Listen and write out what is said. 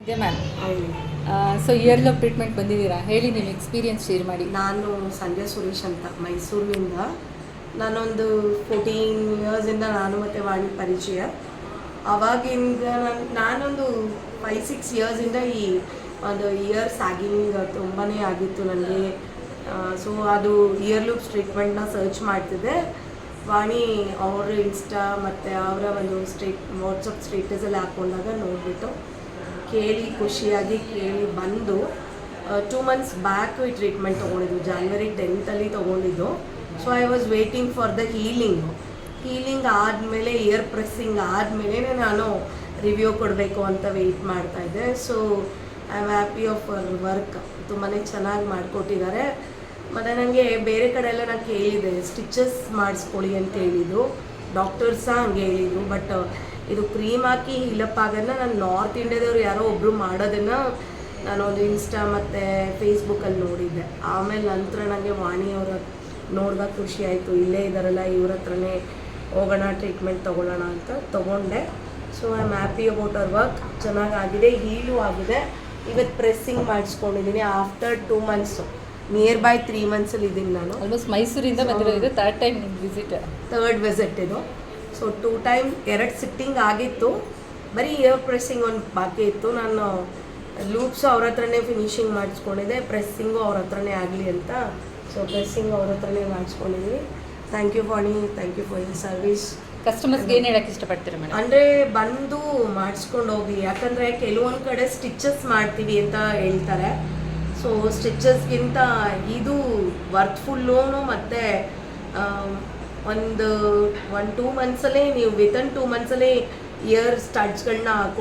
ಇದೆ ಮ್ಯಾಮ್. ಹೇಳಿ. So here love treatment ಬಂದಿದ್ದೀರಾ, ಹೇಳಿ ನಿಮ್ಮ ಎಕ್ಸ್ಪೀರಿಯನ್ಸ್ ಶೇರ್ ಮಾಡಿ. ನಾನು ಸಂಧ್ಯಾ ಸುರೇಶ್ ಅಂತ ಮೈಸೂರಿನಿಂದ. ನಾನೊಂದು 14 ಇಯರ್ಸಿಂದ ನಾನು ಮತ್ತು ವಾಣಿ ಪರಿಚಯ. ಆವಾಗಿಂದ ನಾನೊಂದು 5-6 ಇಯರ್ಸಿಂದ ಈ ಒಂದು ಇಯರ್ ಸ್ಯಾಗಿಂಗ್ ತುಂಬಾ ಆಗಿತ್ತು ನನಗೆ. ಸೊ ಅದು ಇಯರ್ ಲೂಪ್ಸ್ ಟ್ರೀಟ್ಮೆಂಟ್ನ ಸರ್ಚ್ ಮಾಡ್ತಿದ್ದೆ. ವಾಣಿ ಅವ್ರ ಇನ್ಸ್ಟಾ ಮತ್ತು ಅವರ ಒಂದು ವಾಟ್ಸಪ್ ಸ್ಟೇಟಸಲ್ಲಿ ಹಾಕ್ಕೊಂಡಾಗ ನೋಡಿಬಿಟ್ಟು ಕೇಳಿ ಖುಷಿಯಾಗಿ ಕೇಳಿ ಬಂದು 2 months ಬ್ಯಾಕ್ ಈ ಟ್ರೀಟ್ಮೆಂಟ್ ತೊಗೊಂಡಿದ್ದು. January 10th ತೊಗೊಂಡಿದ್ದು. So I was waiting for the healing ಆದಮೇಲೆ ಇಯರ್ ಪ್ರೆಸ್ಸಿಂಗ್ ಆದಮೇಲೆ ನಾನು ರಿವ್ಯೂ ಕೊಡಬೇಕು ಅಂತ ವೆಯ್ಟ್ ಮಾಡ್ತಾಯಿದ್ದೆ. So I am happy of work. ತುಂಬಾ ಚೆನ್ನಾಗಿ ಮಾಡಿಕೊಟ್ಟಿದ್ದಾರೆ. ಮತ್ತು ನನಗೆ ಬೇರೆ ಕಡೆ ಎಲ್ಲ ನಾನು ಕೇಳಿದೆ ಸ್ಟಿಚಸ್ ಮಾಡಿಸ್ಕೊಳ್ಳಿ ಅಂತ ಹೇಳಿದ್ದು, ಡಾಕ್ಟರ್ಸ್ ಸಹ ಹಂಗೆ ಹೇಳಿದರು. ಬಟ್ ಇದು ಕ್ರೀಮ್ ಹಾಕಿ ಹೀಲಪ್ ಆಗೋದನ್ನ ನಾನು ನಾರ್ತ್ ಇಂಡಿಯಾದವ್ರು ಯಾರೋ ಒಬ್ಬರು ಮಾಡೋದನ್ನು ನಾನೊಂದು ಇನ್ಸ್ಟಾ ಮತ್ತು ಫೇಸ್ಬುಕ್ಕಲ್ಲಿ ನೋಡಿದ್ದೆ. ಆಮೇಲೆ ನಂತರ ನನಗೆ ವಾಣಿಯವರ ನೋಡಿದಾಗ ಖುಷಿ ಆಯಿತು. ಇಲ್ಲೇ ಇದ್ದಾರಲ್ಲ, ಇವ್ರ ಹತ್ರನೇ ಹೋಗೋಣ, ಟ್ರೀಟ್ಮೆಂಟ್ ತೊಗೊಳ್ಳೋಣ ಅಂತ ತೊಗೊಂಡೆ. So I am happy about our work. ಚೆನ್ನಾಗಾಗಿದೆ, ಹೀಲು ಆಗಿದೆ. ಇವತ್ತು ಪ್ರೆಸ್ಸಿಂಗ್ ಮಾಡಿಸ್ಕೊಂಡಿದ್ದೀನಿ ಆಫ್ಟರ್ 2 months. ನಿಯರ್ ಬೈ 3 monthsಲ್ಲಿ ಇದ್ದೀನಿ ನಾನು. ಆಲ್ಮೋಸ್ಟ್ ಮೈಸೂರಿಂದ ಬಂದಿರೋದು ಥರ್ಡ್ ಟೈಮ್ ಥರ್ಡ್ ವಿಸಿಟ್ ಇದು. ಸೊ 2 time 2 ಸಿಟ್ಟಿಂಗ್ ಆಗಿತ್ತು. ಬರೀ ಇಯರ್ ಪ್ರೆಸ್ಸಿಂಗ್ ಒಂದು ಬಾಕಿ ಇತ್ತು. ನಾನು ಲೂಪ್ಸು ಅವ್ರ ಹತ್ರನೇ ಫಿನಿಶಿಂಗ್ ಮಾಡಿಸ್ಕೊಂಡಿದ್ದೆ, ಪ್ರೆಸ್ಸಿಂಗು ಅವ್ರ ಹತ್ರನೇ ಆಗಲಿ ಅಂತ. ಸೊ ಪ್ರೆಸ್ಸಿಂಗ್ ಅವ್ರ ಹತ್ರನೇ ಮಾಡಿಸ್ಕೊಂಡಿದ್ದೀನಿ. Thank you Vani, thank you for your service. ಕಸ್ಟಮರ್ಸ್ಗೆ ಏನು ಹೇಳಕ್ಕೆ ಇಷ್ಟಪಡ್ತೀರಾ ಮೇಡಮ್? ಅಂದರೆ ಬಂದು ಮಾಡಿಸ್ಕೊಂಡು ಹೋಗಿ, ಯಾಕಂದರೆ ಕೆಲವೊಂದು ಕಡೆ ಸ್ಟಿಚಸ್ ಮಾಡ್ತೀವಿ ಅಂತ ಹೇಳ್ತಾರೆ. ಸೊ ಸ್ಟಿಚಸ್ಗಿಂತ ಇದು ವರ್ತ್ಫುಲ್ಲು. ಮತ್ತು ಒಂದು 1-2 monthsಲ್ಲೇ ನೀವು ವಿತಿನ್ 2 monthsಲ್ಲೇ ಇಯರ್ ಸ್ಟಡ್ಸ್ಗಳನ್ನ ಹಾಕೊಂಡು